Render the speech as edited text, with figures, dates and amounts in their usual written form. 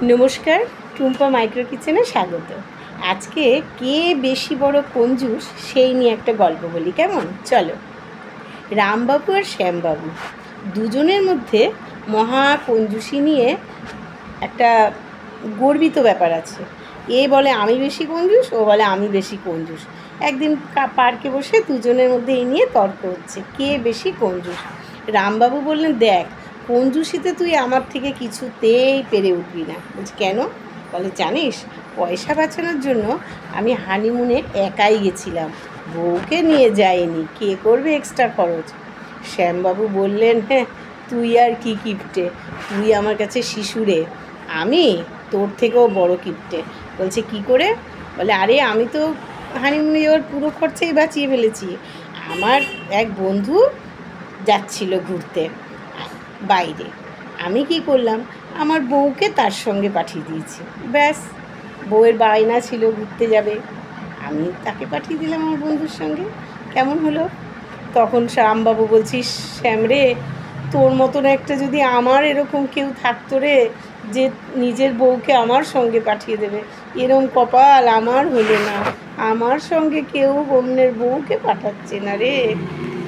নমস্কার, টুম্পা মাইক্রো কিচেনে স্বাগত। আজকে কে বেশি বড় কঞ্জুস সেই নিয়ে একটা গল্প বলি, কেমন? চলো। রামবাবু আর শ্যামবাবু দুজনের মধ্যে মহা কঞ্জুসি নিয়ে একটা গর্বিত ব্যাপার আছে। এ বলে আমি বেশি কঞ্জুস, ও বলে আমি বেশি কঞ্জুস। একদিন পার্কে বসে দুজনের মধ্যে এই নিয়ে তর্ক হচ্ছে, কে বেশি কঞ্জুস। রামবাবু বললেন, দেখ, কঞ্জুসিতে তুই আমার থেকে কিছুতেই পেরে উঠবি না। বলছি, কেন? বলে, জানিস, পয়সা বাঁচানোর জন্য আমি হানিমুনে একাই গেছিলাম, বউকে নিয়ে যাইনি, কে করবে এক্সট্রা খরচ। শ্যামবাবু বললেন, হ্যাঁ, তুই আর কি কিপ্টে, তুই আমার কাছে শিশুরে, আমি তোর থেকেও বড় কিপ্টে। বলছে, কি করে? বলে, আরে আমি তো হানিমুনে যাওয়ার পুরো খরচাই বাঁচিয়ে ফেলেছি। আমার এক বন্ধু যাচ্ছিল ঘুরতে বাইরে, আমি কি করলাম, আমার বউকে তার সঙ্গে পাঠিয়ে দিয়েছি, ব্যাস। বউয়ের বায়না ছিল ঘুরতে যাবে, আমি তাকে পাঠিয়ে দিলাম আমার বন্ধুর সঙ্গে। কেমন হলো? তখন শ্যামবাবু বলছিস, শ্যাম রে, তোর মতন একটা যদি আমার এরকম কেউ থাকতো রে, যে নিজের বউকে আমার সঙ্গে পাঠিয়ে দেবে, এরম কপাল আমার হলো না। আমার সঙ্গে কেউ অন্যের বউকে পাঠাচ্ছে না রে।